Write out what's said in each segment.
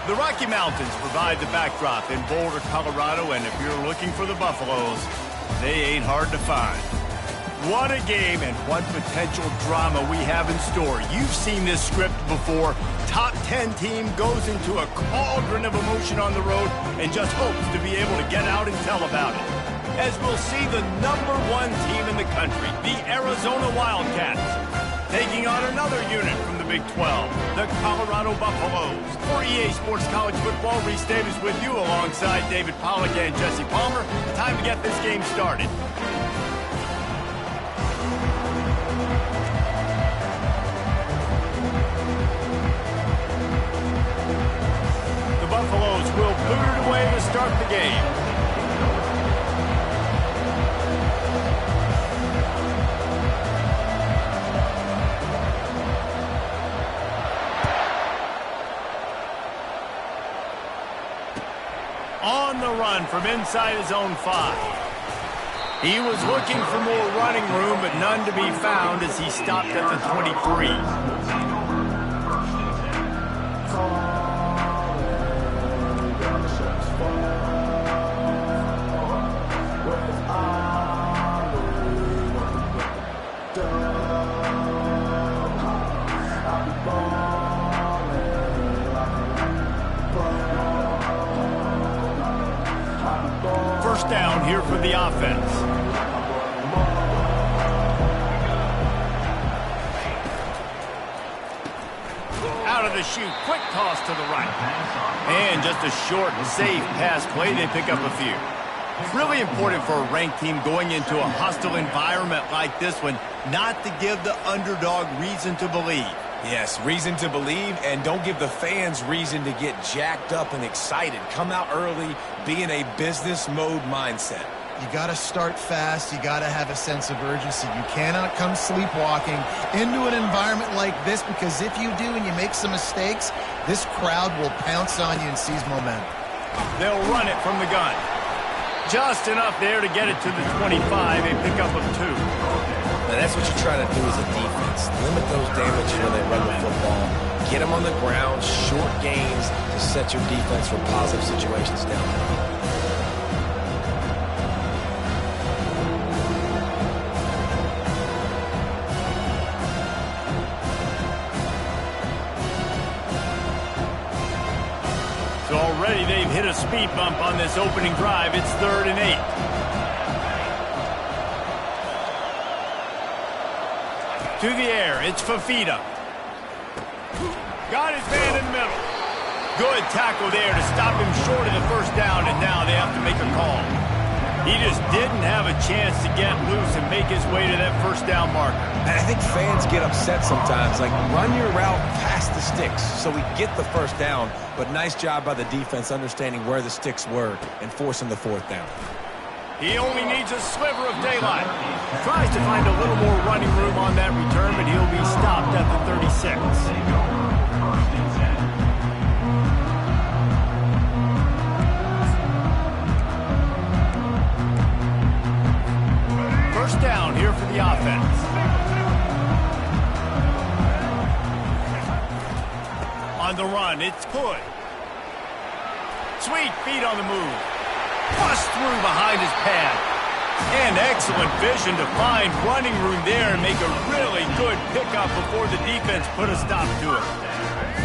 The Rocky Mountains provide the backdrop in Boulder, Colorado, and if you're looking for the Buffaloes, they ain't hard to find. What a game and what potential drama we have in store. You've seen this script before. Top 10 team goes into a cauldron of emotion on the road and just hopes to be able to get out and tell about it. As we'll see the #1 team in the country, the Arizona Wildcats, taking on another unit from the Big 12, the Colorado Buffaloes. For EA Sports College Football, Reese Davis with you alongside David Pollack and Jesse Palmer. Time to get this game started. The Buffaloes will boot it away to start the game. On the run from inside his own 5. He was looking for more running room, but none to be found as he stopped at the 23. First down here for the offense. Out of the chute, quick toss to the right. And just a short and safe pass play, they pick up a few. Really important for a ranked team going into a hostile environment like this one, not to give the underdog reason to believe. Yes, reason to believe, and don't give the fans reason to get jacked up and excited. Come out early, be in a business mode mindset. You got to start fast. You got to have a sense of urgency. You cannot come sleepwalking into an environment like this, because if you do and you make some mistakes, this crowd will pounce on you and seize momentum. They'll run it from the gun. Just enough there to get it to the 25, a pickup of 2. Now that's what you're trying to do as a defense. Limit those damages when they run the football. Get them on the ground, short gains to set your defense for positive situations down the road. So already they've hit a speed bump on this opening drive. It's 3rd and 8. To the air, it's Fafita. Got his man in the middle. Good tackle there to stop him short of the first down, and now they have to make a call. He just didn't have a chance to get loose and make his way to that first down marker. And I think fans get upset sometimes, like run your route past the sticks so we get the first down, but nice job by the defense understanding where the sticks were and forcing the 4th down. He only needs a sliver of daylight. Tries to find a little more running room on that return, but he'll be stopped at the 36. First down here for the offense. On the run, it's Hood. Sweet feet on the move. Bust through behind his pad. And excellent vision to find running room there and make a really good pickup before the defense put a stop to it.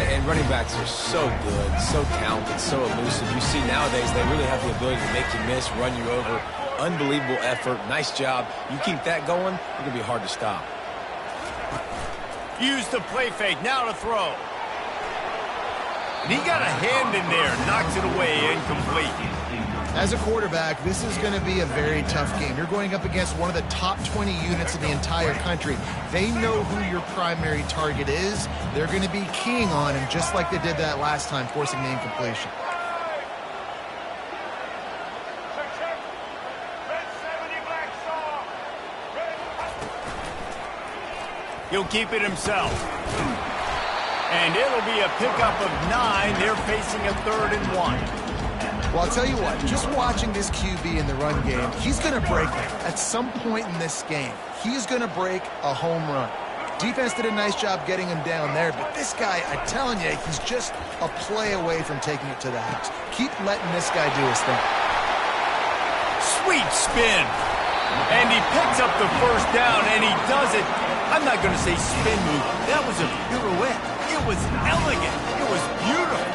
And running backs are so good, so talented, so elusive. You see nowadays they really have the ability to make you miss, run you over. Unbelievable effort. Nice job. You keep that going, it's going to be hard to stop. Use the play fake. Now to throw. And he got a hand in there. Knocks it away. Incomplete. As a quarterback, this is going to be a very tough game. You're going up against one of the top 20 units in the entire country. They know who your primary target is. They're going to be keying on him, just like they did that last time, forcing the incompletion. He'll keep it himself. And it'll be a pickup of 9. They're facing a 3rd and 1. Well, I'll tell you what, just watching this QB in the run game, he's going to break at some point in this game. He's going to break a home run. Defense did a nice job getting him down there, but this guy, I'm telling you, he's just a play away from taking it to the house. Keep letting this guy do his thing. Sweet spin. And he picks up the first down, and he does it. I'm not going to say spin move. That was a pirouette. It was elegant. It was beautiful.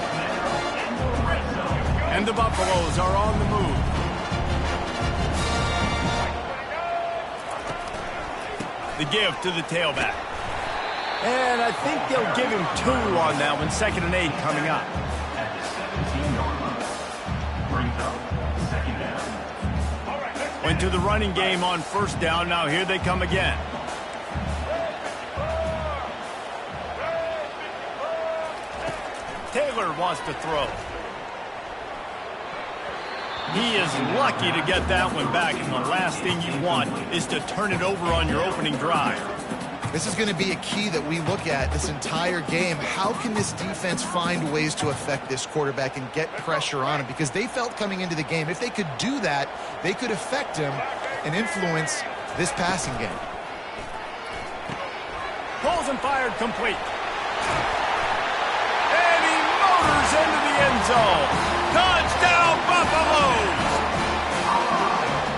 And the Buffaloes are on the move. The give to the tailback. And I think they'll give him 2 on that one. 2nd and 8 coming up. Went to the running game on 1st down. Now here they come again. Taylor wants to throw. He is lucky to get that one back, and the last thing you want is to turn it over on your opening drive. This is going to be a key that we look at this entire game. How can this defense find ways to affect this quarterback and get pressure on him? Because they felt coming into the game, if they could do that, they could affect him and influence this passing game. Pulls and fired complete. And he motors into the end zone. Touchdown, Buffaloes!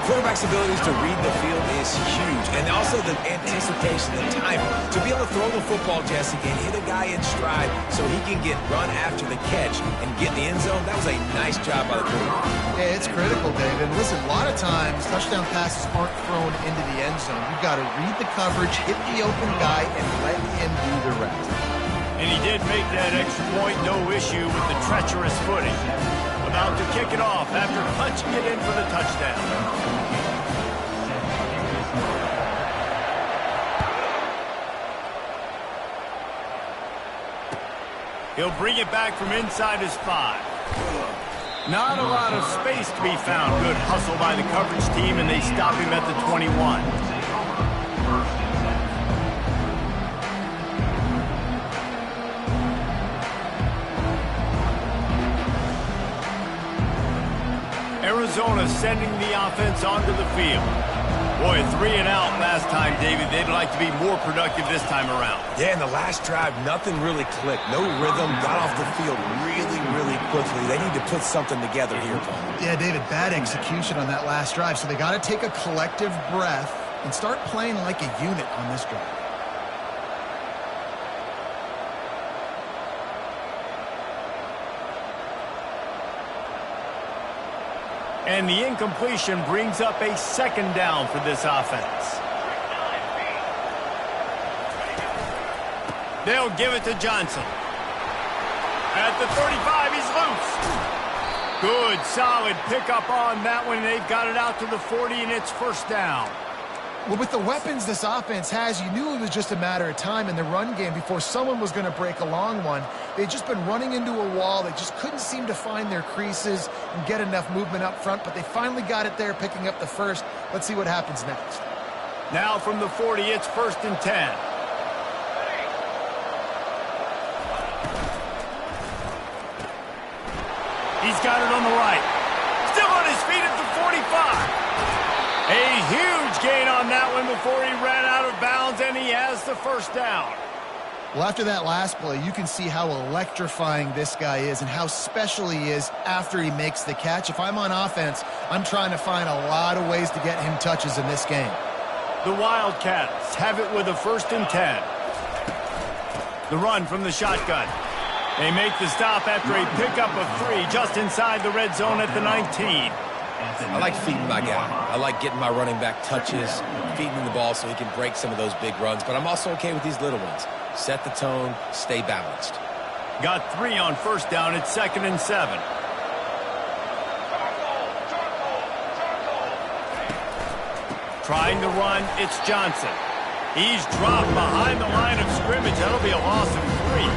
Quarterback's abilities to read the field is huge, and also the anticipation, the timing. To be able to throw the football, Jesse, and hit a guy in stride so he can get run after the catch and get in the end zone, that was a nice job by the quarterback. Yeah, it's critical, David. Listen, a lot of times touchdown passes aren't thrown into the end zone. You've got to read the coverage, hit the open guy, and let him do the rest. And he did make that extra point, no issue with the treacherous footing. About to kick it off after punching it in for the touchdown. He'll bring it back from inside his 5. Not a lot of space to be found. Good hustle by the coverage team, and they stop him at the 21. Arizona sending the offense onto the field. Boy, 3 and out last time, David. They'd like to be more productive this time around. Yeah, in the last drive, nothing really clicked. No rhythm, got off the field really, really quickly. They need to put something together here, Paul. Yeah, David, bad execution on that last drive. So they got to take a collective breath and start playing like a unit on this drive. And the incompletion brings up a 2nd down for this offense. They'll give it to Johnson. At the 35, he's loose. Good, solid pickup on that one. They've got it out to the 40, and it's 1st down. Well, with the weapons this offense has, you knew it was just a matter of time in the run game before someone was going to break a long one. They'd just been running into a wall. They just couldn't seem to find their creases and get enough movement up front, but they finally got it there, picking up the 1st. Let's see what happens next. Now from the 40, it's 1st and 10. He's got it on the right. Still on his feet at the 45. A huge gain on that one before he ran out of bounds, and he has the 1st down. Well, after that last play, you can see how electrifying this guy is and how special he is after he makes the catch. If I'm on offense, I'm trying to find a lot of ways to get him touches in this game. The Wildcats have it with a 1st and 10. The run from the shotgun. They make the stop after a pickup of 3 just inside the red zone at the 19. I like feeding my guy. I like getting my running back touches, feeding him the ball so he can break some of those big runs. But I'm also okay with these little ones. Set the tone, stay balanced. Got 3 on 1st down. It's 2nd and 7. Trying to run, it's Johnson. He's dropped behind the line of scrimmage. That'll be a loss of 3.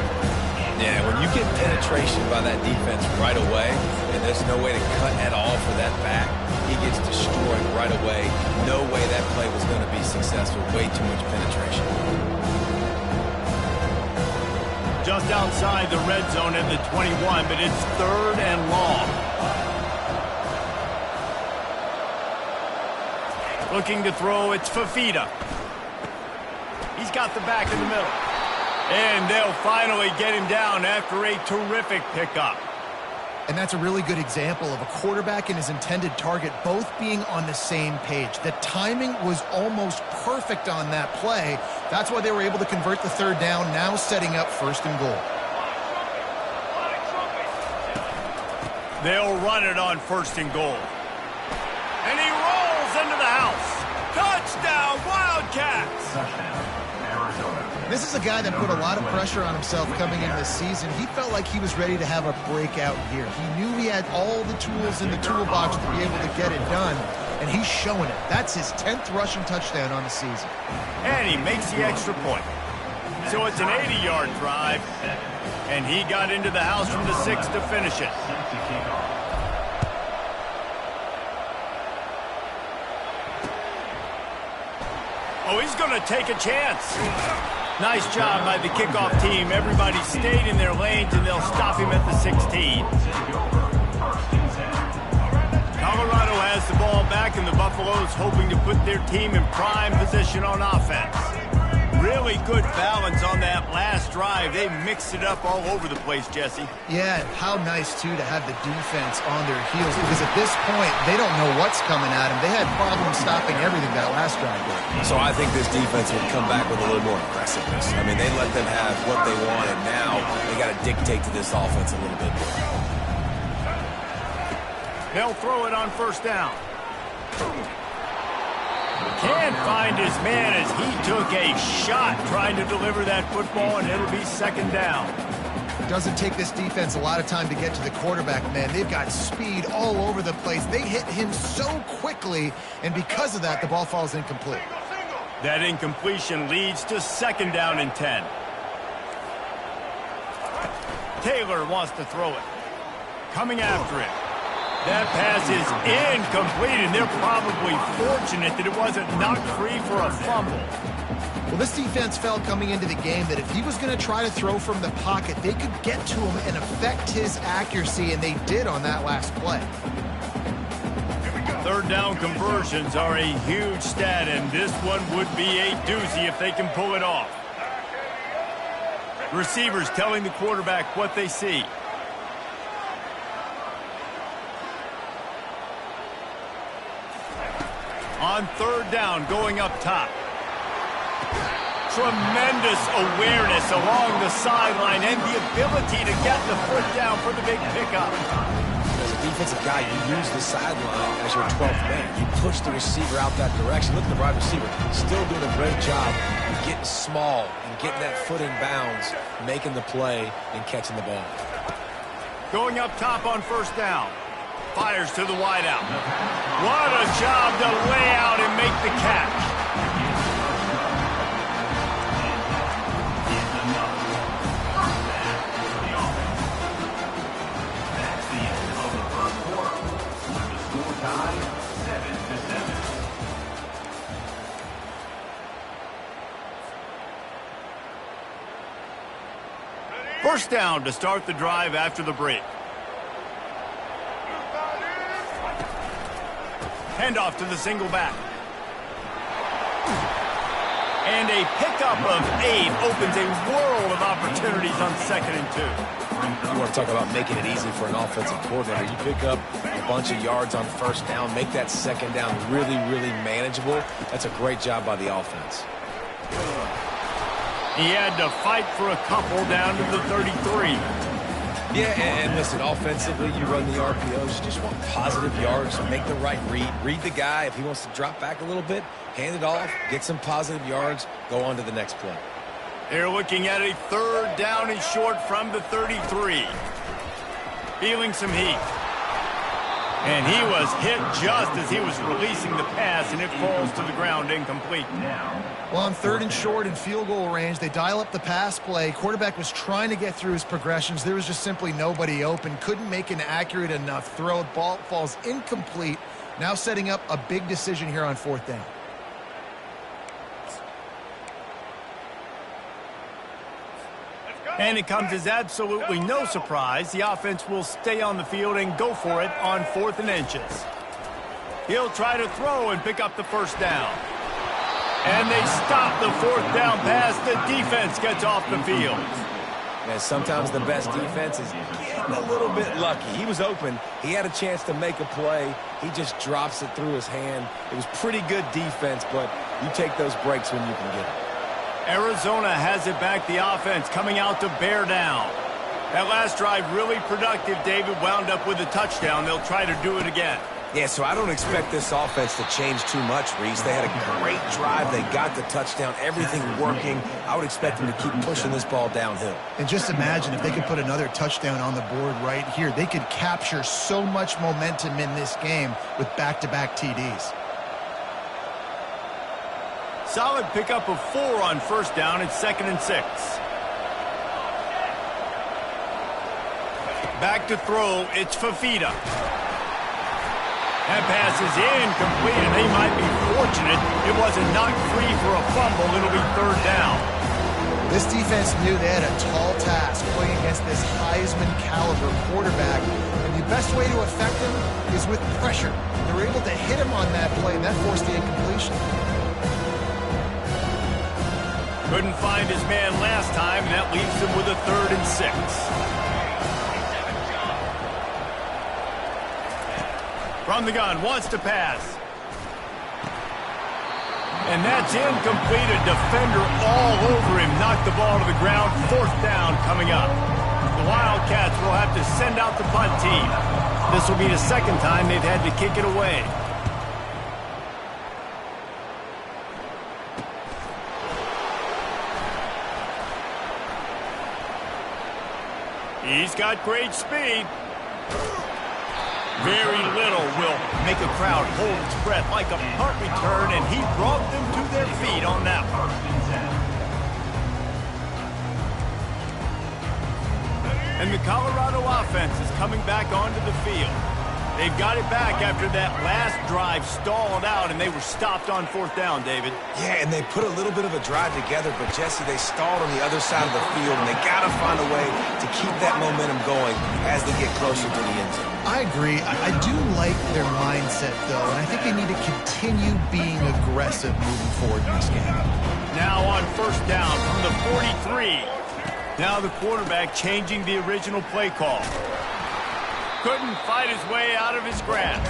Yeah, when you get penetration by that defense right away, and there's no way to cut at all for that back, he gets destroyed right away. No way that play was going to be successful. Way too much penetration. Just outside the red zone at the 21, but it's 3rd and long. Looking to throw, it's Fafita. He's got the back in the middle. And they'll finally get him down after a terrific pickup. And that's a really good example of a quarterback and his intended target both being on the same page. The timing was almost perfect on that play. That's why they were able to convert the third down, now setting up 1st and goal. They'll run it on 1st and goal. And he rolls into the house. Touchdown, Wildcats! Touchdown, Arizona. This is a guy that put a lot of pressure on himself coming into this season. He felt like he was ready to have a breakout year. He knew he had all the tools in the toolbox to be able to get it done, and he's showing it. That's his 10th rushing touchdown on the season. And he makes the extra point. So it's an 80-yard drive, and he got into the house from the 6 to finish it. Oh, he's going to take a chance. Nice job by the kickoff team. Everybody stayed in their lanes, and they'll stop him at the 16. Colorado has the ball back, and the Buffaloes hoping to put their team in prime position on offense. Really good balance on that last drive. They mixed it up all over the place, Jesse. Yeah, how nice, too, to have the defense on their heels, because at this point, they don't know what's coming at them. They had problems stopping everything that last drive did. So I think this defense would come back with a little more aggressiveness. I mean, they let them have what they want, and now they got to dictate to this offense a little bit more. They'll throw it on 1st down. Can't find his man as he took a shot trying to deliver that football, and it'll be 2nd down. It doesn't take this defense a lot of time to get to the quarterback, man. They've got speed all over the place. They hit him so quickly, and because of that, the ball falls incomplete. That incompletion leads to 2nd down and 10. Taylor wants to throw it. Coming after it. That pass is incomplete, and they're probably fortunate that it wasn't knocked free for a fumble. Well, this defense felt coming into the game that if he was going to try to throw from the pocket, they could get to him and affect his accuracy, and they did on that last play. 3rd down conversions are a huge stat, and this one would be a doozy if they can pull it off. Receivers telling the quarterback what they see. On 3rd down, going up top. Tremendous awareness along the sideline and the ability to get the foot down for the big pickup. As a defensive guy, you use the sideline as your 12th man. You push the receiver out that direction. Look at the wide receiver. Still doing a great job getting small and getting that foot in bounds, making the play and catching the ball. Going up top on 1st down. Fires to the wideout. What a job to lay out and make the catch. That's the end of the 1st quarter. The score tied 7-7. First down to start the drive after the break. Handoff to the single back. And a pickup of 8 opens a world of opportunities on 2nd and 2. You want to talk about making it easy for an offensive coordinator. You pick up a bunch of yards on 1st down, make that 2nd down really, really manageable. That's a great job by the offense. He had to fight for a couple down to the 33. Yeah, and listen, offensively, you run the RPOs. You just want positive yards, make the right read. Read the guy. If he wants to drop back a little bit, hand it off, get some positive yards, go on to the next play. They're looking at a 3rd down and short from the 33. Feeling some heat. And he was hit just as he was releasing the pass, and it falls to the ground incomplete. Well, on 3rd and short in field goal range, they dial up the pass play. Quarterback was trying to get through his progressions. There was just simply nobody open. Couldn't make an accurate enough throw. Ball falls incomplete. Now setting up a big decision here on 4th down. And it comes as absolutely no surprise. The offense will stay on the field and go for it on 4th and inches. He'll try to throw and pick up the 1st down. And they stop the fourth down pass. The defense gets off the field. Man, sometimes the best defense is getting a little bit lucky. He was open. He had a chance to make a play. He just drops it through his hand. It was pretty good defense, but you take those breaks when you can get them. Arizona has it back. The offense coming out to bear down. That last drive really productive. David wound up with a touchdown. They'll try to do it again. Yeah, so I don't expect this offense to change too much, Reese. They had a great drive. They got the touchdown. Everything working. I would expect them to keep pushing this ball downhill. And just imagine if they could put another touchdown on the board right here. They could capture so much momentum in this game with back-to-back TDs. Solid pickup of 4 on first down. It's 2nd and 6. Back to throw. It's Fafita. That pass is incomplete, and they might be fortunate it wasn't knocked free for a fumble. It'll be 3rd down. This defense knew they had a tall task playing against this Heisman-caliber quarterback, and the best way to affect him is with pressure. They were able to hit him on that play, and that forced the incompletion. Couldn't find his man last time, and that leaves him with a 3rd and 6. From the gun, wants to pass. And that's incomplete. A defender all over him. Knocked the ball to the ground. 4th down coming up. The Wildcats will have to send out the punt team. This will be the 2nd time they've had to kick it away. He's got great speed. Very little will make a crowd hold its breath like a punt return, and he brought them to their feet on that one. And the Colorado offense is coming back onto the field. They've got it back after that last drive stalled out, and they were stopped on 4th down, David. Yeah, and they put a little bit of a drive together, but, Jesse, they stalled on the other side of the field, and they got to find a way to keep that momentum going as they get closer to the end zone. I agree. I do like their mindset, though, and I think they need to continue being aggressive moving forward in this game. Now on 1st down from the 43. Now the quarterback changing the original play call. Couldn't fight his way out of his grasp.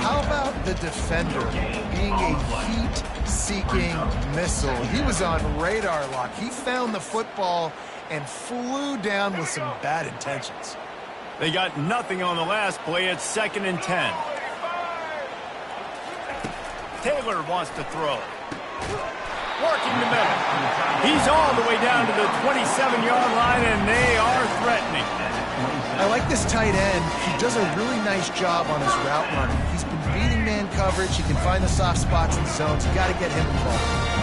How about the defender being a heat-seeking missile? He was on radar lock. He found the football and flew down with some bad intentions. They got nothing on the last play. It's 2nd and 10. Taylor wants to throw. Working the middle. He's all the way down to the 27-yard line, and they are threatening. I like this tight end. He does a really nice job on his route running. He's been beating man coverage. He can find the soft spots and zones. You got to get him involved.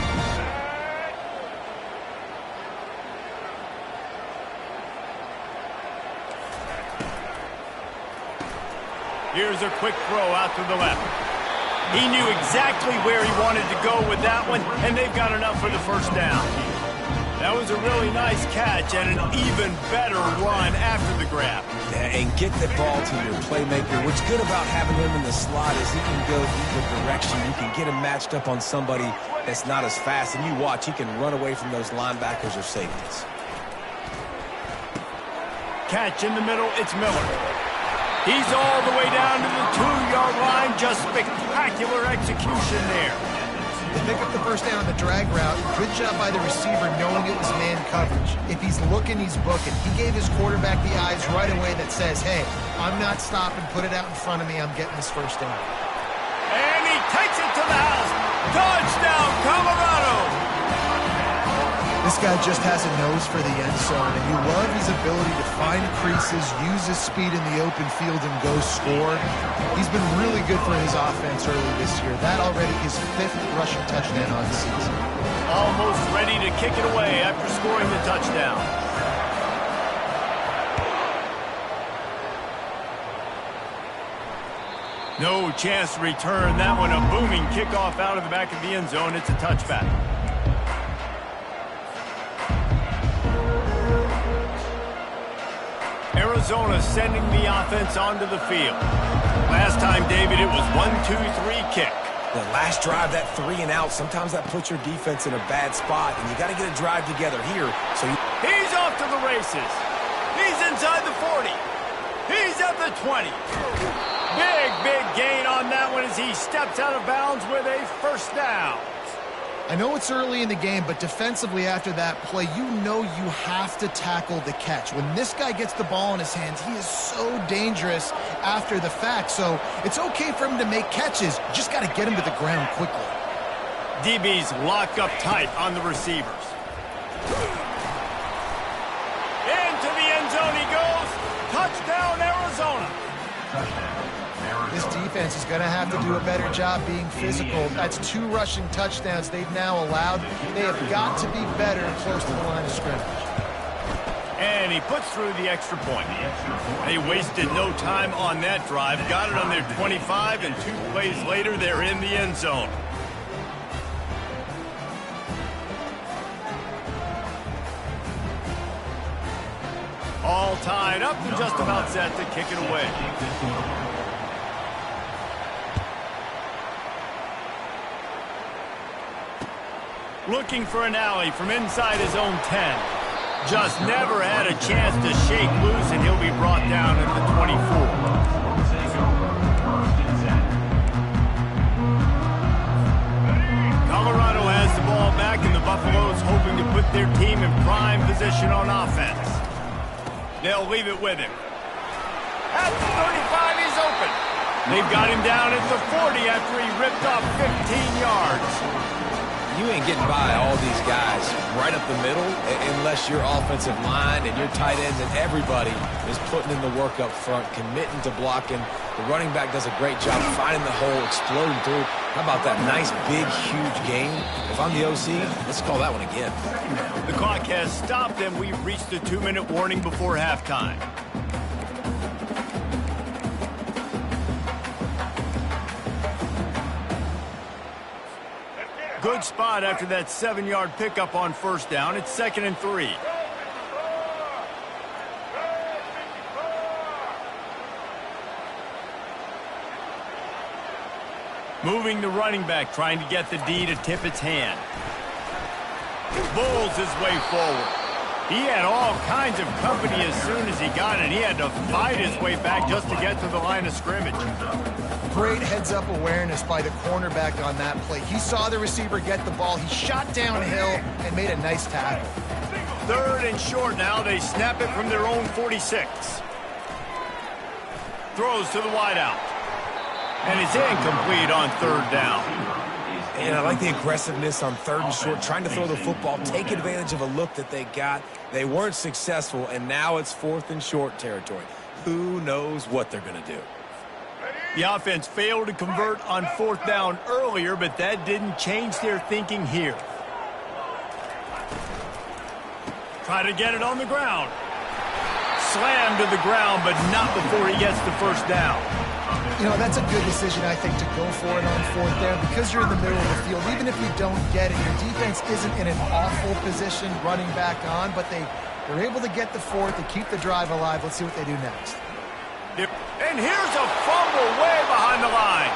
Here's a quick throw out to the left. He knew exactly where he wanted to go with that one, and they've got enough for the 1st down. That was a really nice catch and an even better run after the grab. Yeah, and get the ball to your playmaker. What's good about having him in the slot is he can go either direction. You can get him matched up on somebody that's not as fast, and you watch, he can run away from those linebackers or safeties. Catch in the middle, it's Miller. He's all the way down to the 2-yard line. Just spectacular execution there. They pick up the 1st down on the drag route. Good job by the receiver knowing it was man coverage. If he's looking, he's booking. He gave his quarterback the eyes right away that says, hey, I'm not stopping. Put it out in front of me. I'm getting this 1st down. And he takes it to the house. Touchdown, Colorado. This guy just has a nose for the end zone, and you love his ability to find creases, use his speed in the open field, and go score. He's been really good for his offense early this year. That already his 5th rushing touchdown on the season. Almost ready to kick it away after scoring the touchdown. No chance to return that one. A booming kickoff out of the back of the end zone. It's a touchback. Arizona sending the offense onto the field. Last time, David, it was 1-2-3 kick. The last drive, that 3 and out, sometimes that puts your defense in a bad spot, and you got to get a drive together here. So he's off to the races. He's inside the 40. He's at the 20. Big gain on that one as he steps out of bounds with a first down. I know it's early in the game, but defensively after that play, you know you have to tackle the catch. When this guy gets the ball in his hands, he is so dangerous after the fact. So it's okay for him to make catches. You just got to get him to the ground quickly. DBs lock up tight on the receivers. Into the end zone he goes. Touchdown, Arizona. This defense is going to have to do a better job being physical. That's 2 rushing touchdowns they've now allowed. They have got to be better close to the line of scrimmage. And he puts through the extra point. They wasted no time on that drive. Got it on their 25, and 2 plays later, they're in the end zone. All tied up and just about set to kick it away. Looking for an alley from inside his own 10. Just never had a chance to shake loose, and he'll be brought down at the 24. Colorado has the ball back, and the Buffaloes hoping to put their team in prime position on offense. They'll leave it with him. At the 35, he's open. They've got him down at the 40 after he ripped off 15 yards. you ain't getting by all these guys right up the middle unless your offensive line and your tight ends and everybody is putting in the work up front, committing to blocking. The running back does a great job finding the hole, exploding through. How about that nice, big, huge game? If I'm the OC, let's call that one again. The clock has stopped, and we've reached the 2-minute warning before halftime. Good spot after that 7-yard pickup on first down. It's 2nd and 3. Moving the running back, trying to get the D to tip its hand. Bulls his way forward. He had all kinds of company as soon as he got it. He had to fight his way back just to get to the line of scrimmage. Great heads-up awareness by the cornerback on that play. He saw the receiver get the ball. He shot downhill and made a nice tackle. 3rd and short now. They snap it from their own 46. Throws to the wideout. And it's incomplete on 3rd down. And I like the aggressiveness on 3rd and short, trying to throw the football, take advantage of a look that they got. They weren't successful, and now it's 4th and short territory. Who knows what they're going to do? The offense failed to convert on 4th down earlier, but that didn't change their thinking here. Try to get it on the ground. Slammed to the ground, but not before he gets the first down. You know, that's a good decision, I think, to go for it on 4th down because you're in the middle of the field. Even if you don't get it, your defense isn't in an awful position running back on, but they're able to get the 4th and keep the drive alive. Let's see what they do next. And here's a fumble way behind the line.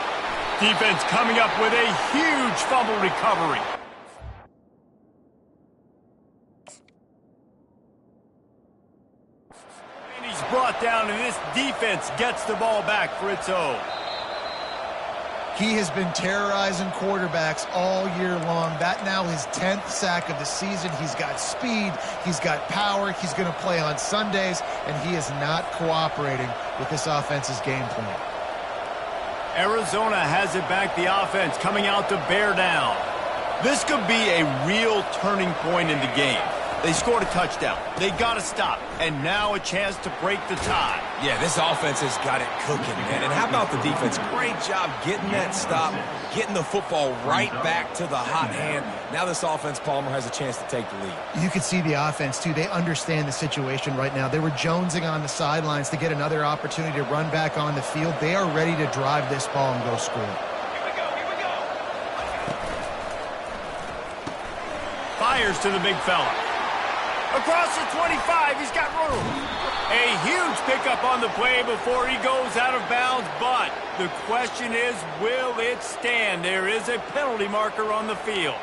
Defense coming up with a huge fumble recovery. And he's brought down, and this defense gets the ball back for its own. He has been terrorizing quarterbacks all year long. That now his 10th sack of the season. He's got speed. He's got power. He's going to play on Sundays, and he is not cooperating with this offense's game plan. Arizona has it back, the offense coming out to bear down. This could be a real turning point in the game. They scored a touchdown. They got to stop. And now a chance to break the tie. Yeah, this offense has got it cooking, man. And how about the defense? Great job getting that stop, getting the football right back to the hot hand. Now this offense, Palmer, has a chance to take the lead. You can see the offense, too. They understand the situation right now. They were jonesing on the sidelines to get another opportunity to run back on the field. They are ready to drive this ball and go score. Fires to the big fella. Across the 25, he's got room. A huge pickup on the play before he goes out of bounds, but the question is, will it stand? There is a penalty marker on the field.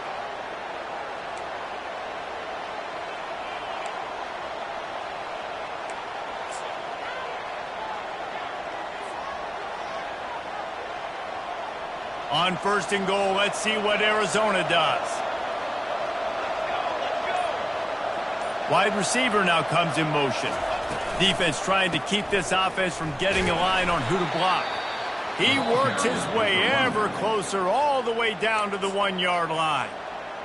On 1st and goal, let's see what Arizona does. Wide receiver now comes in motion. Defense trying to keep this offense from getting a line on who to block. He works his way ever closer all the way down to the 1-yard line.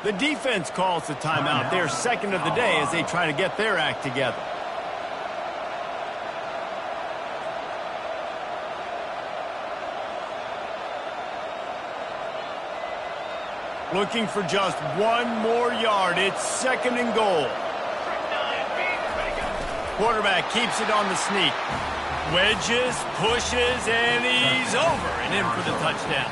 The defense calls the timeout. They're second of the day as they try to get their act together. Looking for just 1 more yard. It's 2nd and goal. Quarterback keeps it on the sneak. Wedges, pushes, and he's over and in for the touchdown.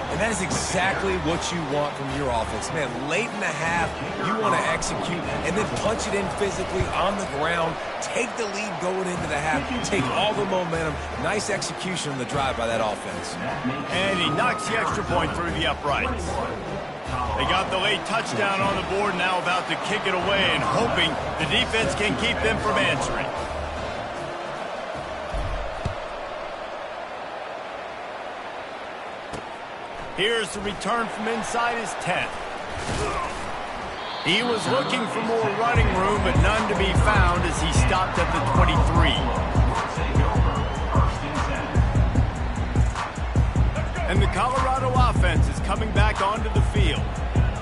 And that is exactly what you want from your offense. Man, late in the half, you want to execute and then punch it in physically on the ground. Take the lead going into the half. Take all the momentum. Nice execution on the drive by that offense. And he knocks the extra point through the uprights. They got the late touchdown on the board, now about to kick it away and hoping the defense can keep them from answering. Here's the return from inside his 10. He was looking for more running room, but none to be found as he stopped at the 23. And the Colorado offense is coming back onto the field.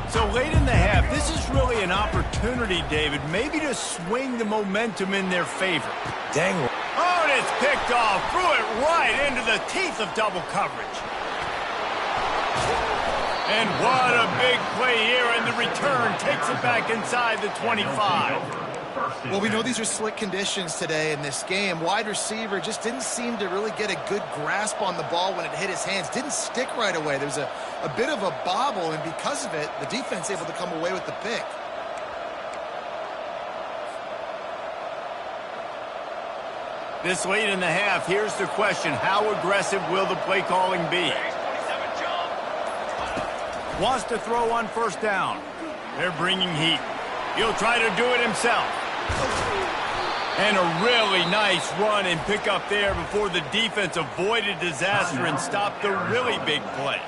So late in the half, this is really an opportunity, David, maybe to swing the momentum in their favor. Dang. Oh, and it's picked off. Threw it right into the teeth of double coverage. And what a big play here, and the return takes it back inside the 25. Well, we know these are slick conditions today in this game. Wide receiver just didn't seem to really get a good grasp on the ball when it hit his hands. Didn't stick right away. There was a bit of a bobble, and because of it, the defense able to come away with the pick. This late in the half, here's the question. How aggressive will the play calling be? Wants to throw on 1st down. They're bringing heat. He'll try to do it himself. And a really nice run and pick up there before the defense avoided disaster and stopped the really big play.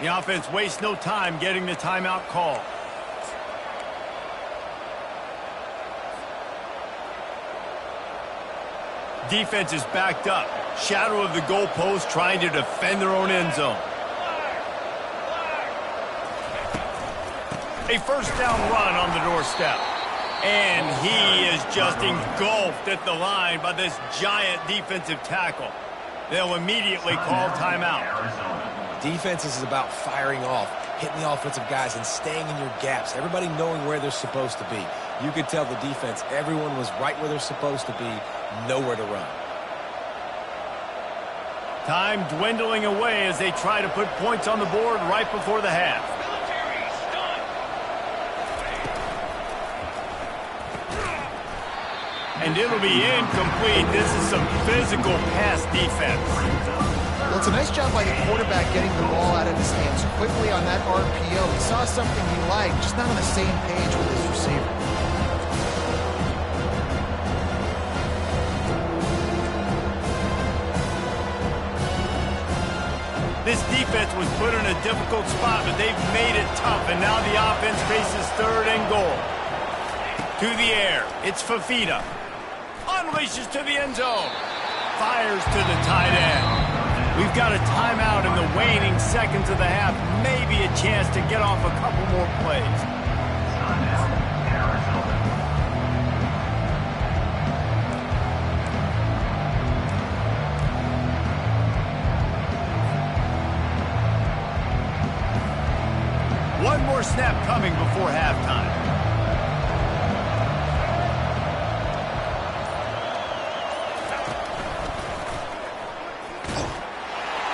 The offense wastes no time getting the timeout call. Defense is backed up. Shadow of the goalpost trying to defend their own end zone. A 1st down run on the doorstep. And he is just engulfed at the line by this giant defensive tackle. They'll immediately call timeout. Defense is about firing off, hitting the offensive guys and staying in your gaps. Everybody knowing where they're supposed to be. You could tell the defense, everyone was right where they're supposed to be, nowhere to run. Time dwindling away as they try to put points on the board right before the half. And it'll be incomplete. This is some physical pass defense. Well, it's a nice job by the quarterback getting the ball out of his hands quickly on that RPO. He saw something he liked, just not on the same page with his receiver. This defense was put in a difficult spot, but they've made it tough, and now the offense faces 3rd and goal. To the air, it's Fafita. Unleashes to the end zone. Fires to the tight end. We've got a timeout in the waning seconds of the half. Maybe a chance to get off a couple more plays. One more snap coming before halftime.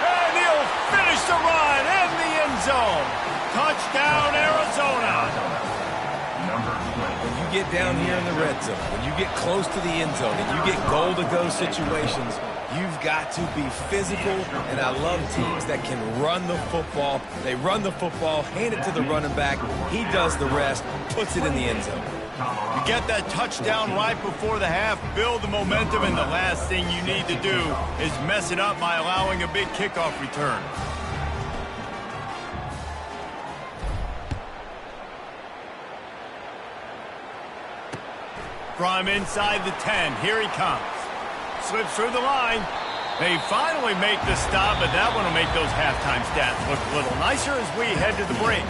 And he'll finish the run in the end zone. Touchdown, Arizona. When you get down here in the red zone, when you get close to the end zone, and you get goal-to-go situations, you've got to be physical, and I love teams that can run the football. They run the football, hand it to the running back. He does the rest, puts it in the end zone. You get that touchdown right before the half, build the momentum, and the last thing you need to do is mess it up by allowing a big kickoff return. From inside the 10, here he comes. Slips through the line. They finally make the stop, but that one will make those halftime stats look a little nicer as we head to the break.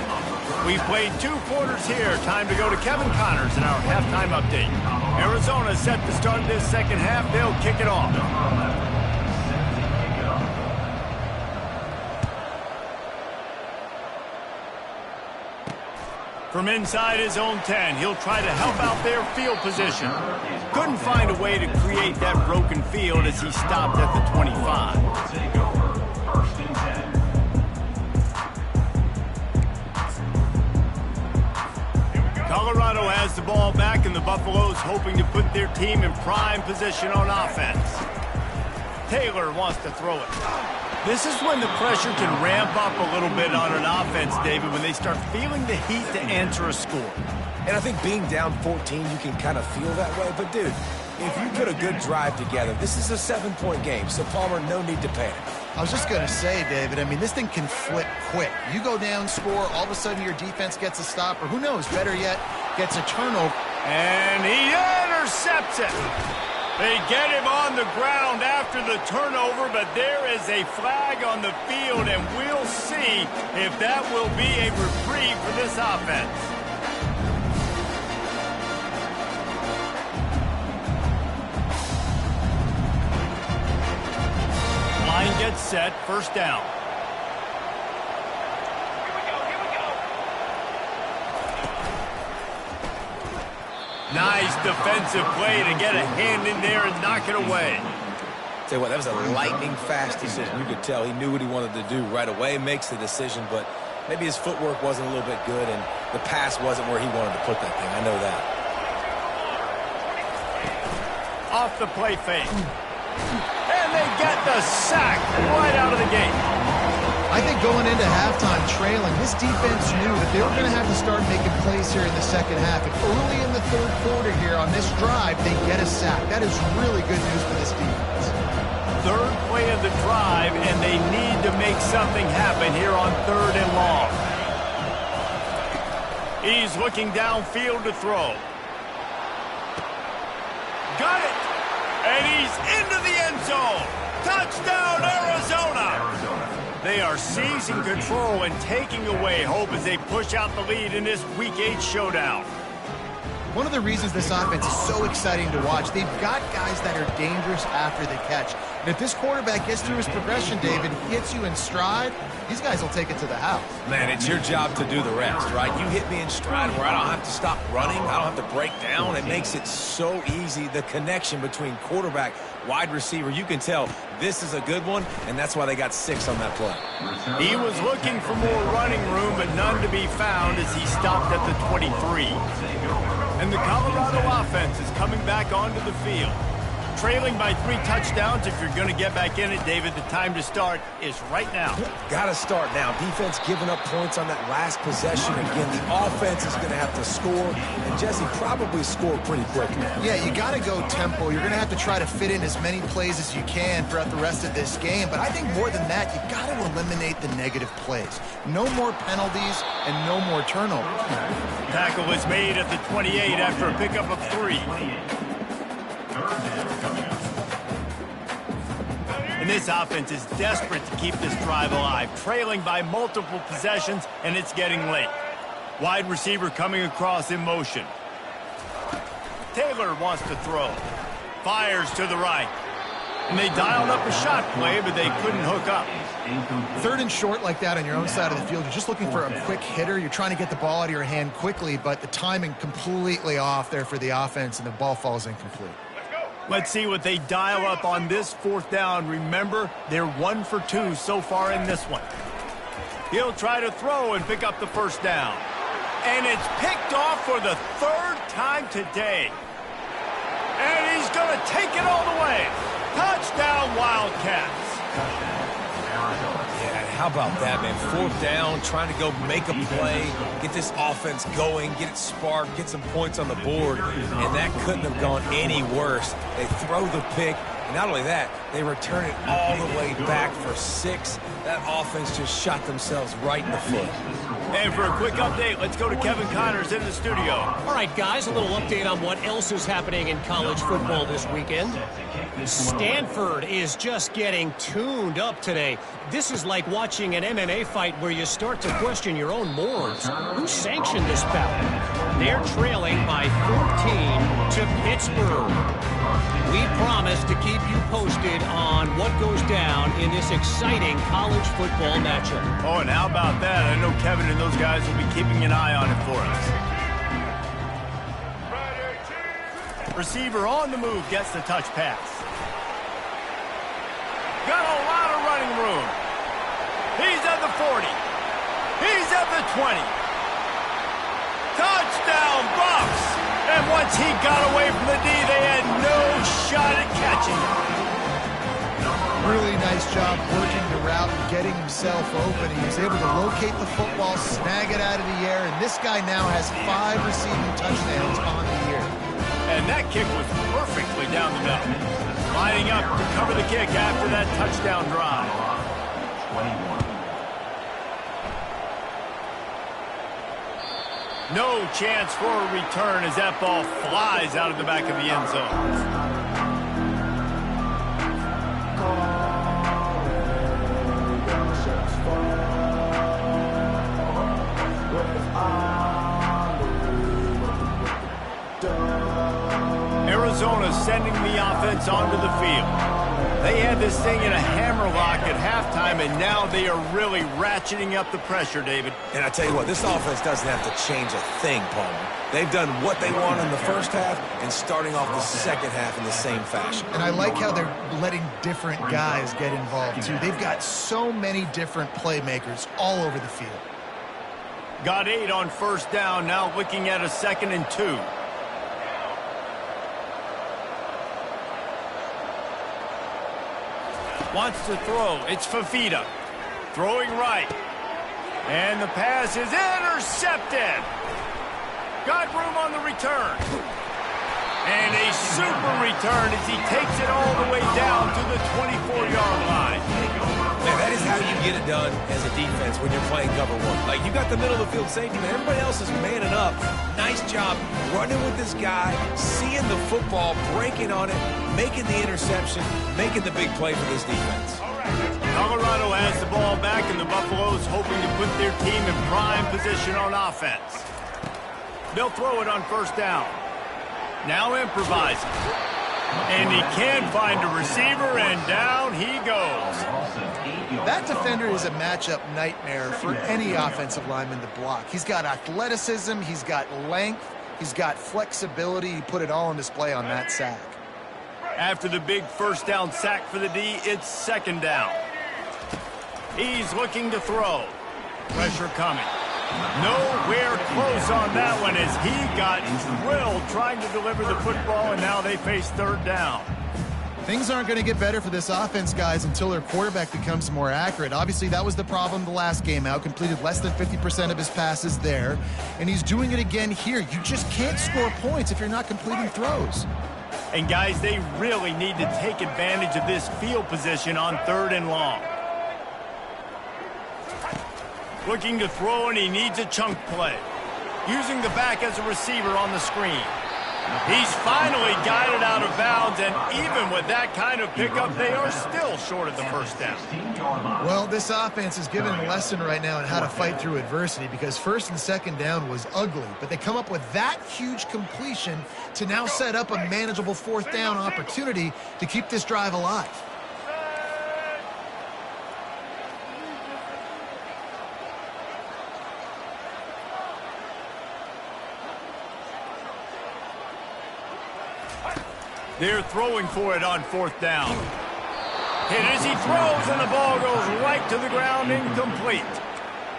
We've played 2 quarters here. Time to go to Kevin Connors in our halftime update. Arizona set to start this second half. They'll kick it off. From inside his own 10, he'll try to help out their field position. Couldn't find a way to create that broken field as he stopped at the 25. First and 10. Colorado has the ball back, and the Buffaloes hoping to put their team in prime position on offense. Taylor wants to throw it. This is when the pressure can ramp up a little bit on an offense, David, when they start feeling the heat to answer a score. And I think being down 14, you can kind of feel that way. But, dude, if you put a good drive together, this is a 7-point game. So, Palmer, no need to panic. I was just going to say, David, I mean, this thing can flip quick. You go down, score, all of a sudden your defense gets a stop, or who knows, better yet, gets a turnover. And he intercepts it. They get him on the ground after the turnover, but there is a flag on the field, and we'll see if that will be a reprieve for this offense. Line gets set, first down. Nice defensive play to get a hand in there and knock it away. Tell you what, that was a lightning-fast decision. You could tell he knew what he wanted to do right away, makes the decision, but maybe his footwork wasn't a little bit good, and the pass wasn't where he wanted to put that thing. I know that. Off the play fake. And they get the sack right out of the gate. I think going into halftime trailing, this defense knew that they were going to have to start making plays here in the second half. And early in the third quarter here on this drive, they get a sack. That is really good news for this defense. Third play of the drive, and they need to make something happen here on 3rd and long. He's looking downfield to throw. Got it! And he's into the end zone. Touchdown, Arizona! They are seizing control and taking away hope as they push out the lead in this Week 8 showdown. One of the reasons this offense is so exciting to watch, they've got guys that are dangerous after the catch. And if this quarterback gets through his progression, David, hits you in stride, these guys will take it to the house. Man, it's your job to do the rest, right? You hit me in stride where I don't have to stop running. I don't have to break down. It makes it so easy. The connection between quarterback, wide receiver, you can tell this is a good one, and that's why they got 6 on that play. He was looking for more running room, but none to be found as he stopped at the 23. And the Colorado offense is coming back onto the field. Trailing by 3 touchdowns. If you're going to get back in it, David, the time to start is right now. Got to start now. Defense giving up points on that last possession. Again, the offense is going to have to score, and Jesse probably scored pretty quickly. Yeah, you got to go tempo. You're going to have to try to fit in as many plays as you can throughout the rest of this game. But I think more than that, you got to eliminate the negative plays. No more penalties and no more turnovers. Tackle is made at the 28 after a pickup of 3. And this offense is desperate to keep this drive alive, trailing by multiple possessions, and it's getting late. Wide receiver coming across in motion. Taylor wants to throw. Fires to the right. And they dialed up a shot play, but they couldn't hook up. 3rd and short like that on your own side of the field, you're just looking for a quick hitter. You're trying to get the ball out of your hand quickly, but the timing completely off there for the offense, and the ball falls incomplete. Let's see what they dial up on this 4th down. Remember, they're 1 for 2 so far in this one. He'll try to throw and pick up the first down. And it's picked off for the third time today. And he's going to take it all the way. Touchdown, Wildcats. Yeah, how about that, man? Fourth down, trying to go make a play, get this offense going, get it sparked, get some points on the board, and that couldn't have gone any worse. They throw the pick, and not only that, they return it all the way back for 6. That offense just shot themselves right in the foot. And for a quick update, let's go to Kevin Connors in the studio. All right, guys, a little update on what else is happening in college football this weekend. Stanford is just getting tuned up today. This is like watching an MMA fight where you start to question your own morals. Who sanctioned this bout? They're trailing by 14 to Pittsburgh. We promise to keep you posted on what goes down in this exciting college football matchup. Oh, and how about that? I know Kevin and those guys will be keeping an eye on it for us. Receiver on the move gets the touch pass. Got a lot of running room. He's at the 40. He's at the 20. Touchdown, Bucs! And once he got away from the D, they had no shot at catching him. Really nice job working the route and getting himself open. He was able to locate the football, snag it out of the air, and this guy now has 5 receiving touchdowns on the year. And that kick was perfectly down the middle. Lining up to cover the kick after that touchdown drive. 21. No chance for a return as that ball flies out of the back of the end zone. Arizona sending the offense onto the field. They had this thing in a hammerlock at halftime, and now they are really ratcheting up the pressure, David. And I tell you what, this offense doesn't have to change a thing, Palmer. They've done what they want in the first half and starting off the second half in the same fashion. And I like how they're letting different guys get involved, too. They've got so many different playmakers all over the field. Got 8 on first down, now looking at a 2nd and 2. Wants to throw. It's Fafita. Throwing right. And the pass is intercepted. Got room on the return. And a super return as he takes it all the way down to the 24-yard line. Man, that is how you get it done as a defense when you're playing cover 1. Like, you got the middle of the field safety, but everybody else is manning up. Nice job running with this guy, seeing the football, breaking on it, making the interception, making the big play for this defense. Colorado has the ball back, and the Buffaloes hoping to put their team in prime position on offense. They'll throw it on first down. Now improvising. And he can find a receiver, and down he goes. That defender is a matchup nightmare for any offensive lineman to block. He's got athleticism, he's got length, he's got flexibility. He put it all on display on that sack. After the big first down sack for the D, it's 2nd down. He's looking to throw. Pressure coming. Nowhere close on that one as he got drilled trying to deliver the football, and now they face 3rd down. Things aren't going to get better for this offense, guys, until their quarterback becomes more accurate. Obviously, that was the problem the last game out. Completed less than 50% of his passes there, and he's doing it again here. You just can't score points if you're not completing throws. And, guys, they really need to take advantage of this field position on 3rd and long. Looking to throw, and he needs a chunk play. Using the back as a receiver on the screen. He's finally got it out of bounds, and even with that kind of pickup, they are still short of the first down. Well, this offense is giving a lesson right now on how to fight through adversity, because 1st and 2nd down was ugly, but they come up with that huge completion to now set up a manageable 4th down opportunity to keep this drive alive. They're throwing for it on 4th down. Hit as he throws, and the ball goes right to the ground, incomplete.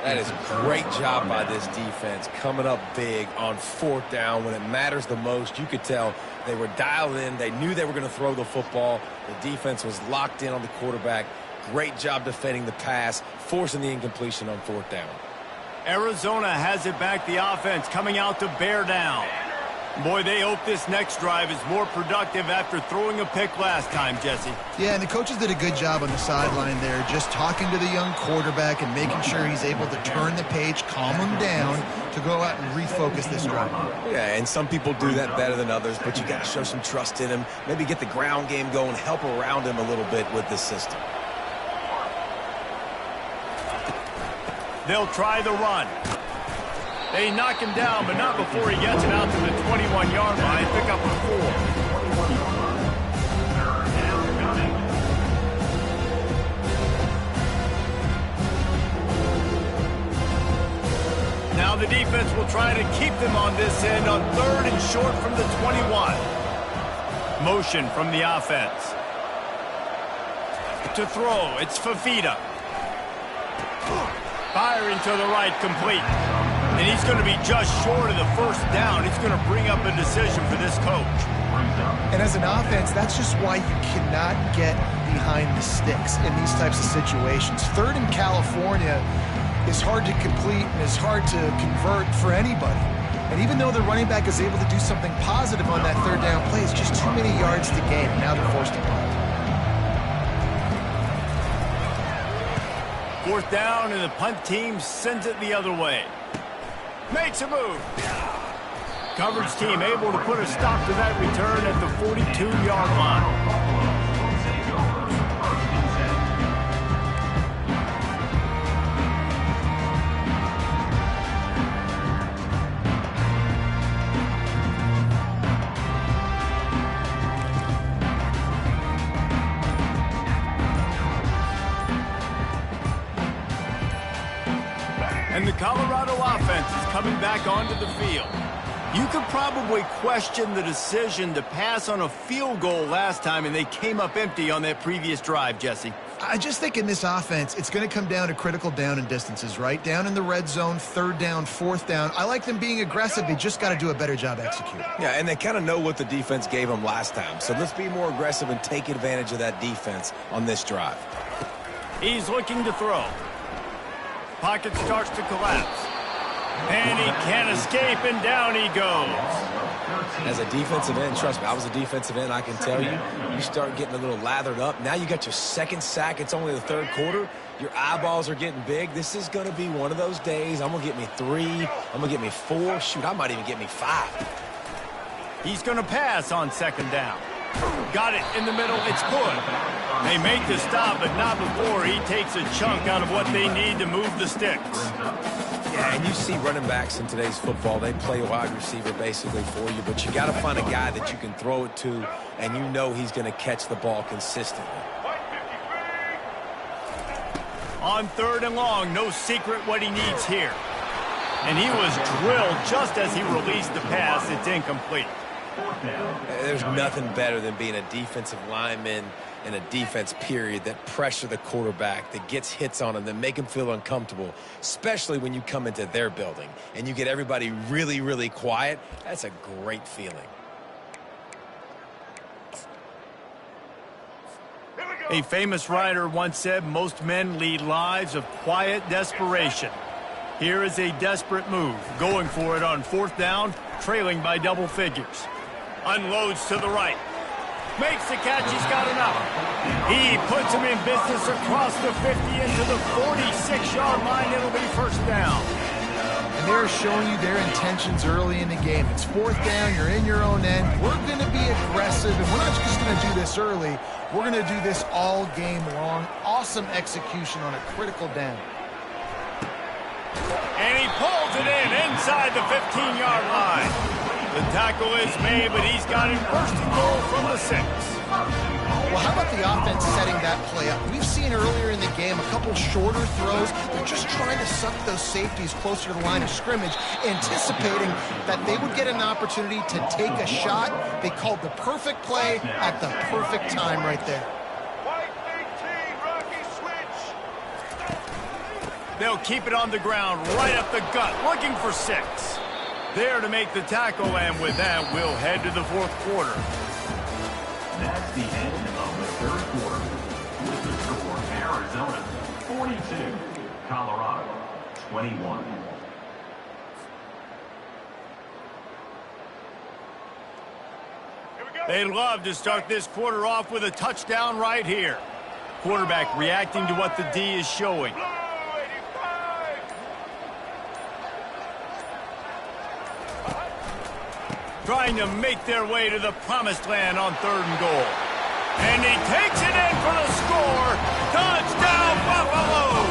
That is a great job by this defense, coming up big on 4th down when it matters the most. You could tell they were dialed in. They knew they were going to throw the football. The defense was locked in on the quarterback. Great job defending the pass, forcing the incompletion on 4th down. Arizona has it back, the offense coming out to bear down. Boy, they hope this next drive is more productive after throwing a pick last time, Jesse. Yeah, and the coaches did a good job on the sideline there, just talking to the young quarterback and making sure he's able to turn the page, calm him down to go out and refocus this drive. Yeah, and some people do that better than others, but you got to show some trust in him, maybe get the ground game going, help around him a little bit with this system. They'll try the run. They knock him down, but not before he gets it out to the 21-yard line. Pick up a 4. Now the defense will try to keep them on this end on 3rd and short from the 21. Motion from the offense. To throw, it's Fafita. Firing to the right, complete. And he's going to be just short of the 1st down. It's going to bring up a decision for this coach. And as an offense, that's just why you cannot get behind the sticks in these types of situations. 3rd in California is hard to complete and is hard to convert for anybody. And even though the running back is able to do something positive on that 3rd down play, it's just too many yards to gain. And now they're forced to punt. 4th down, and the punt team sends it the other way. Makes a move. Coverage team able to put a stop to that return at the 42-yard line. And the Colorado offense is coming back onto the field. You could probably question the decision to pass on a field goal last time, and they came up empty on that previous drive, Jesse. I just think in this offense, it's going to come down to critical down and distances, right? Down in the red zone, 3rd down, 4th down. I like them being aggressive. They just got to do a better job executing. Yeah, and they kind of know what the defense gave them last time. So let's be more aggressive and take advantage of that defense on this drive. He's looking to throw. Pocket starts to collapse. And he can't escape, and down he goes. As a defensive end, trust me, I was a defensive end, I can tell you, you start getting a little lathered up. Now you got your 2nd sack. It's only the 3rd quarter. Your eyeballs are getting big. This is going to be one of those days. I'm going to get me 3. I'm going to get me 4. Shoot, I might even get me 5. He's going to pass on 2nd down. Got it in the middle. It's good. They make the stop, but not before he takes a chunk out of what they need to move the sticks. Yeah, and you see running backs in today's football, they play wide receiver basically for you, but you got to find a guy that you can throw it to, and you know he's going to catch the ball consistently. On 3rd and long, no secret what he needs here. And he was drilled just as he released the pass. It's incomplete. There's nothing better than being a defensive lineman in a defense period that pressure the quarterback, that gets hits on him, that make him feel uncomfortable, especially when you come into their building and you get everybody really, really quiet. That's a great feeling. A famous writer once said, most men lead lives of quiet desperation. Here is a desperate move, going for it on 4th down, trailing by double figures. Unloads to the right. Makes the catch. He's got enough. He puts him in business across the 50 into the 46-yard line. It'll be 1st down. And they're showing you their intentions early in the game. It's 4th down. You're in your own end. We're going to be aggressive, and we're not just going to do this early. We're going to do this all game long. Awesome execution on a critical down. And he pulls it in inside the 15-yard line. The tackle is made, but he's got it 1st and goal from the 6. Well, how about the offense setting that play up? We've seen earlier in the game a couple shorter throws. They're just trying to suck those safeties closer to the line of scrimmage, anticipating that they would get an opportunity to take a shot. They called the perfect play at the perfect time right there. They'll keep it on the ground, right up the gut, looking for 6. There to make the tackle, and with that, we'll head to the fourth quarter. That's the end of the third quarter. With the score, Arizona 42, Colorado 21. They'd love to start this quarter off with a touchdown right here. Quarterback reacting to what the D is showing. Trying to make their way to the promised land on 3rd and goal. And he takes it in for the score. Touchdown, Buffalo!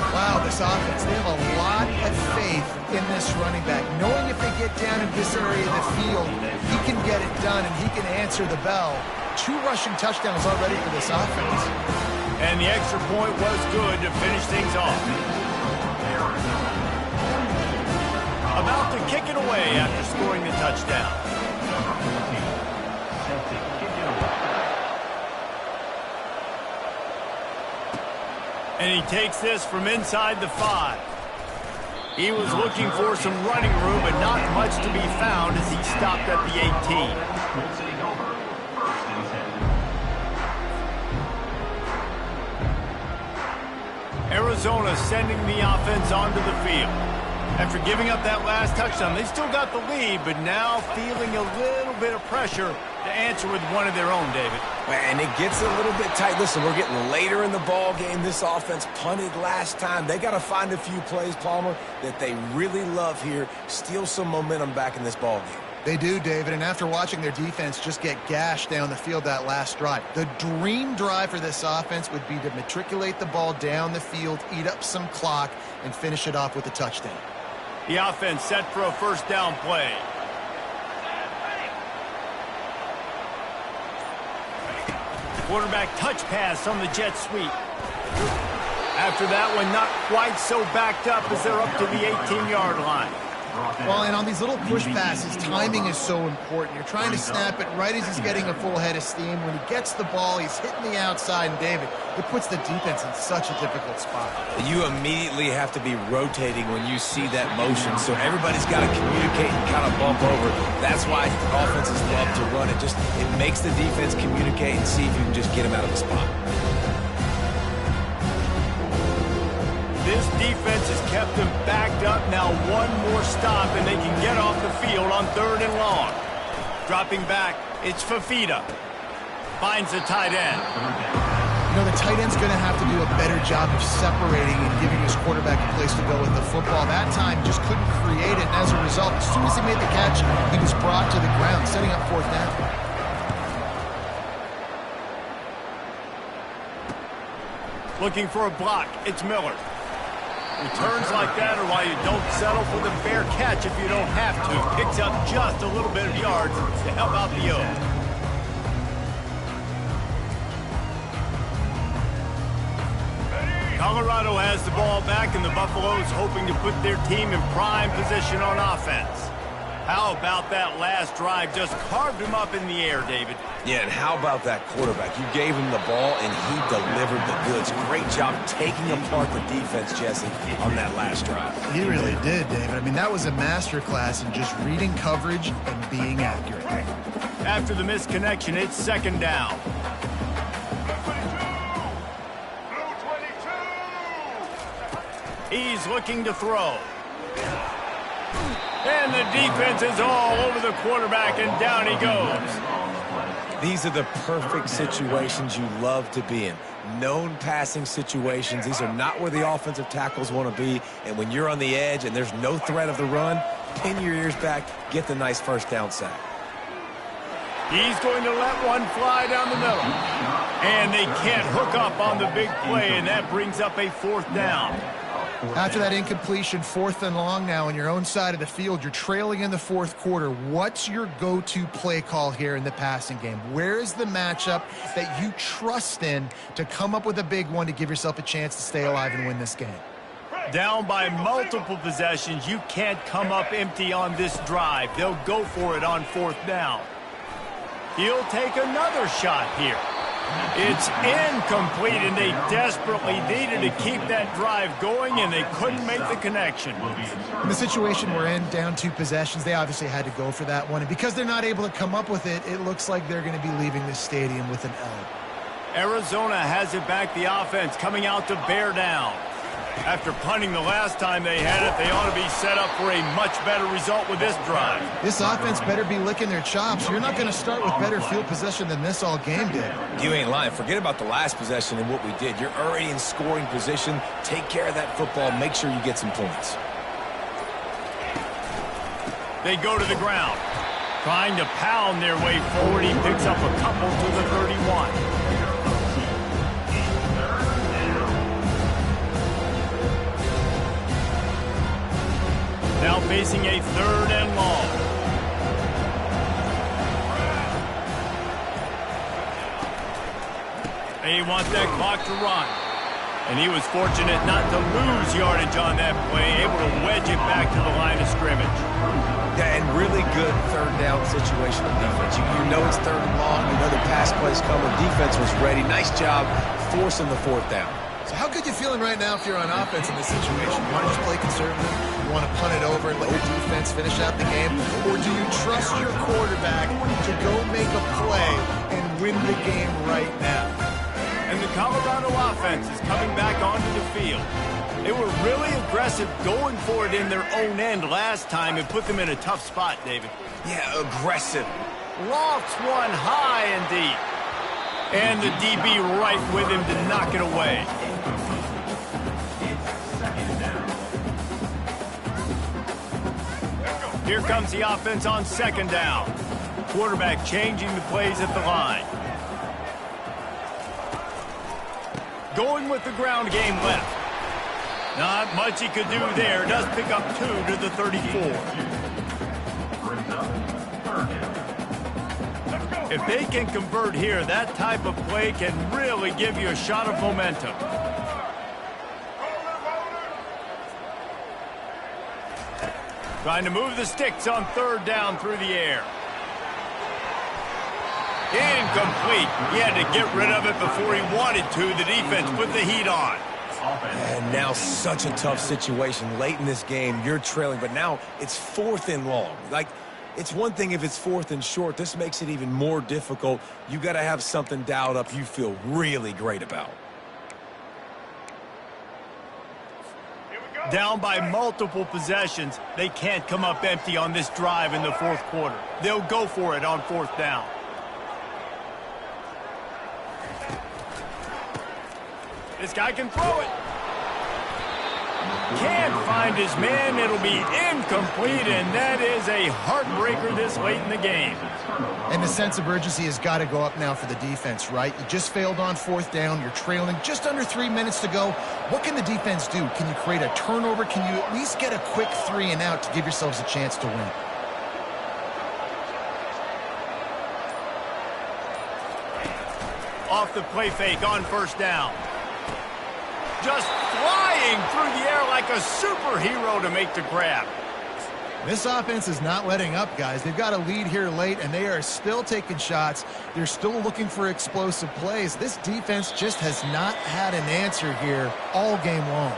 Wow, this offense, they have a lot of faith in this running back. Knowing if they get down in this area of the field, he can get it done and he can answer the bell. 2 rushing touchdowns already for this offense. And the extra point was good to finish things off. About to kick it away after scoring the touchdown. And he takes this from inside the 5. He was looking for some running room, but not much to be found as he stopped at the 18. Arizona sending the offense onto the field. After giving up that last touchdown, they still got the lead, but now feeling a little bit of pressure to answer with one of their own, David. And it gets a little bit tight. Listen, we're getting later in the ball game. This offense punted last time. They got to find a few plays, Palmer, that they really love here. Steal some momentum back in this ball game. They do, David, and after watching their defense just get gashed down the field that last drive, the dream drive for this offense would be to matriculate the ball down the field, eat up some clock, and finish it off with a touchdown. The offense set for a first down play. Quarterback touch pass on the jet sweep. After that one, not quite so backed up as they're up to the 18-yard line. Well, and on these little push passes, timing is so important. You're trying to snap it right as he's getting a full head of steam. When he gets the ball, he's hitting the outside, and David, it puts the defense in such a difficult spot. You immediately have to be rotating when you see that motion, so everybody's got to communicate and kind of bump over. That's why offenses love to run it. It makes the defense communicate and see if you can just get them out of the spot. This defense has kept them backed up. Now one more stop, and they can get off the field on 3rd and long. Dropping back, it's Fafita. Finds the tight end. You know, the tight end's going to have to do a better job of separating and giving his quarterback a place to go with the football. That time just couldn't create it, and as a result, as soon as he made the catch, he was brought to the ground, setting up 4th down. Looking for a block, it's Miller. Returns like that are why you don't settle for the fair catch if you don't have to. Picks up just a little bit of yards to help out the O. Colorado has the ball back, and the Buffaloes hoping to put their team in prime position on offense. How about that last drive? Just carved him up in the air, David. Yeah, and how about that quarterback? You gave him the ball, and he delivered the goods. Great job taking apart the defense, Jesse, on that last drive. He really did, David. I mean, that was a masterclass in just reading coverage and being accurate. After the missed connection, it's 2nd down. He's looking to throw. And the defense is all over the quarterback, and down he goes. These are the perfect situations you love to be in. Known passing situations. These are not where the offensive tackles want to be. And when you're on the edge and there's no threat of the run, pin your ears back, get the nice first down sack. He's going to let one fly down the middle. And they can't hook up on the big play, and that brings up a 4th down. After that incompletion, 4th and long now on your own side of the field, you're trailing in the 4th quarter. What's your go-to play call here in the passing game? Where is the matchup that you trust in to come up with a big one to give yourself a chance to stay alive and win this game? Down by multiple possessions, you can't come up empty on this drive. They'll go for it on 4th down. He'll take another shot here. It's incomplete, and they desperately needed to keep that drive going, and they couldn't make the connection. In the situation we're in, down 2 possessions, they obviously had to go for that one. And because they're not able to come up with it, it looks like they're going to be leaving this stadium with an L. Arizona has it back, the offense coming out to bear down. After punting the last time they had it, they ought to be set up for a much better result with this drive. This offense better be licking their chops. You're not going to start with better field possession than this all game did. You ain't lying. Forget about the last possession and what we did. You're already in scoring position. Take care of that football. Make sure you get some points. They go to the ground, trying to pound their way forward. He picks up a couple to the 31. Now facing a 3rd and long. They want that clock to run. And he was fortunate not to lose yardage on that play, able to wedge it back to the line of scrimmage. Yeah, and really good 3rd down situational defense. You know it's 3rd and long. You know the pass play's coming. Defense was ready. Nice job forcing the 4th down. So how good you feeling right now if you're on offense in this situation? You want to just play conservative? You want to punt it over and let your defense finish out the game? Or do you trust your quarterback to go make a play and win the game right now? And the Colorado offense is coming back onto the field. They were really aggressive going for it in their own end last time and put them in a tough spot, David. Yeah, aggressive. Lofts one high and deep. And the DB right with him to knock it away. Here comes the offense on 2nd down. Quarterback changing the plays at the line. Going with the ground game left. Not much he could do there. Does pick up 2 to the 34. If they can convert here, that type of play can really give you a shot of momentum. Trying to move the sticks on 3rd down through the air. Incomplete. He had to get rid of it before he wanted to. The defense put the heat on. And now such a tough situation. Late in this game, you're trailing, but now it's 4th and long. Like, it's one thing if it's 4th and short. This makes it even more difficult. You got to have something dialed up you feel really great about. Down by multiple possessions, they can't come up empty on this drive in the 4th quarter. They'll go for it on 4th down. This guy can throw it. Can't find his man. It'll be incomplete, and that is a heartbreaker this late in the game. And the sense of urgency has got to go up now for the defense, right? You just failed on 4th down. You're trailing just under 3 minutes to go. What can the defense do? Can you create a turnover? Can you at least get a quick 3 and out to give yourselves a chance to win? Off the play fake on 1st down. Just flying through the air like a superhero to make the grab. This offense is not letting up, guys. They've got a lead here late, and they are still taking shots. They're still looking for explosive plays. This defense just has not had an answer here all game long.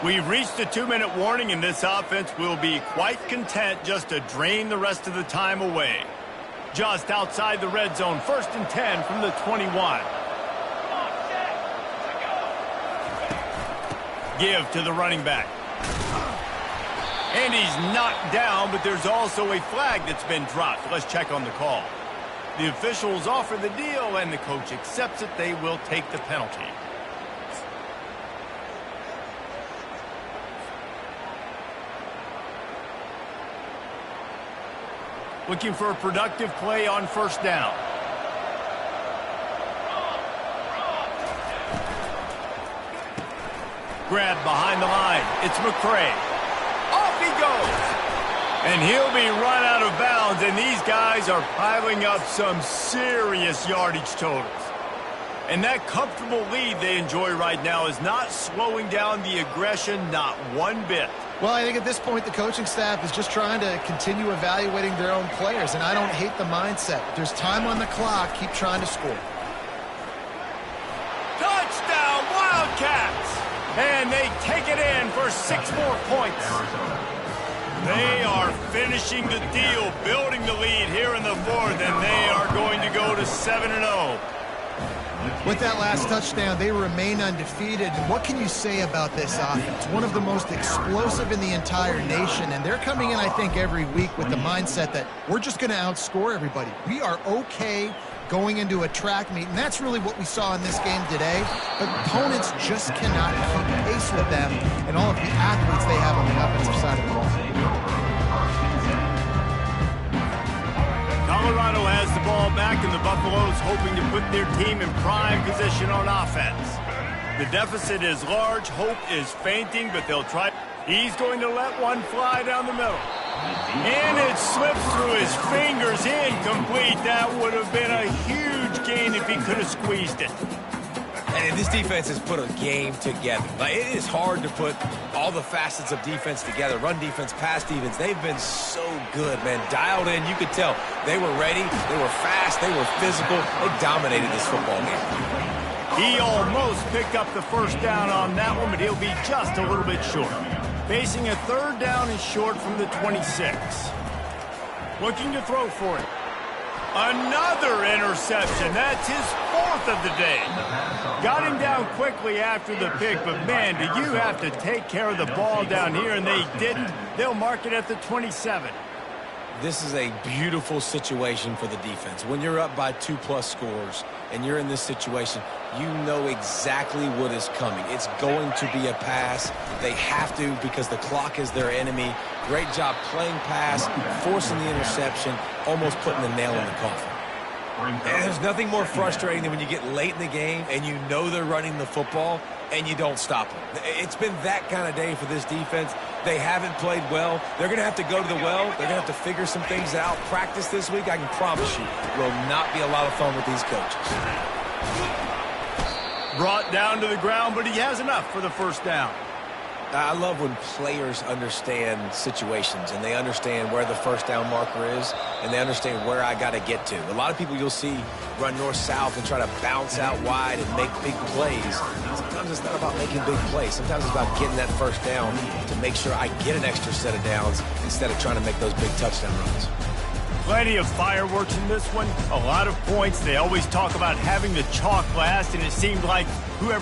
We've reached a 2-minute warning, and this offense will be quite content just to drain the rest of the time away. Just outside the red zone, 1st and 10 from the 21. Give to the running back. And he's knocked down, but there's also a flag that's been dropped. Let's check on the call. The officials offer the deal, and the coach accepts it. They will take the penalty. Looking for a productive play on 1st down. Grab behind the line. It's McCray. Off he goes. And he'll be run out of bounds, and these guys are piling up some serious yardage totals. And that comfortable lead they enjoy right now is not slowing down the aggression, not one bit. Well, I think at this point, the coaching staff is just trying to continue evaluating their own players, and I don't hate the mindset. There's time on the clock. Keep trying to score. And they take it in for 6 more points. They are finishing the deal, building the lead here in the fourth, and they are going to go to 7-0. With that last touchdown, they remain undefeated. And what can you say about this offense? One of the most explosive in the entire nation, and they're coming in, I think, every week with the mindset that we're just going to outscore everybody. We are okay going into a track meet, and that's really what we saw in this game today. But opponents just cannot keep pace with them and all of the athletes they have on the offensive side of the ball. Colorado has the ball back, and the Buffaloes hoping to put their team in prime position on offense. The deficit is large. Hope is fainting, but they'll try. He's going to let one fly down the middle. And it slips through his fingers, incomplete. That would have been a huge gain if he could have squeezed it. And this defense has put a game together. Like, it is hard to put all the facets of defense together. Run defense, pass defense. They've been so good, man. Dialed in. You could tell they were ready. They were fast. They were physical. They dominated this football game. He almost picked up the first down on that one, but he'll be just a little bit short. Facing a third down and short from the 26. Looking to throw for it. Another interception. That's his fourth of the day. Got him down quickly after the pick, but man, do you have to take care of the ball down here, and they didn't. They'll mark it at the 27. This is a beautiful situation for the defense. When you're up by 2+ scores and you're in this situation, you know exactly what is coming. It's going to be a pass. They have to because the clock is their enemy. Great job playing pass, forcing the interception, almost putting the nail in the coffin. And there's nothing more frustrating than when you get late in the game and you know they're running the football and you don't stop them. It's been that kind of day for this defense. They haven't played well. They're going to have to go to the well. They're going to have to figure some things out. Practice this week, I can promise you, will not be a lot of fun with these coaches. Brought down to the ground, but he has enough for the first down. I love when players understand situations and they understand where the first down marker is and they understand where I got to get to. A lot of people you'll see run north-south and try to bounce out wide and make big plays. Sometimes it's not about making big plays. Sometimes it's about getting that first down to make sure I get an extra set of downs instead of trying to make those big touchdown runs. Plenty of fireworks in this one. A lot of points. They always talk about having the chalk last, and it seemed like whoever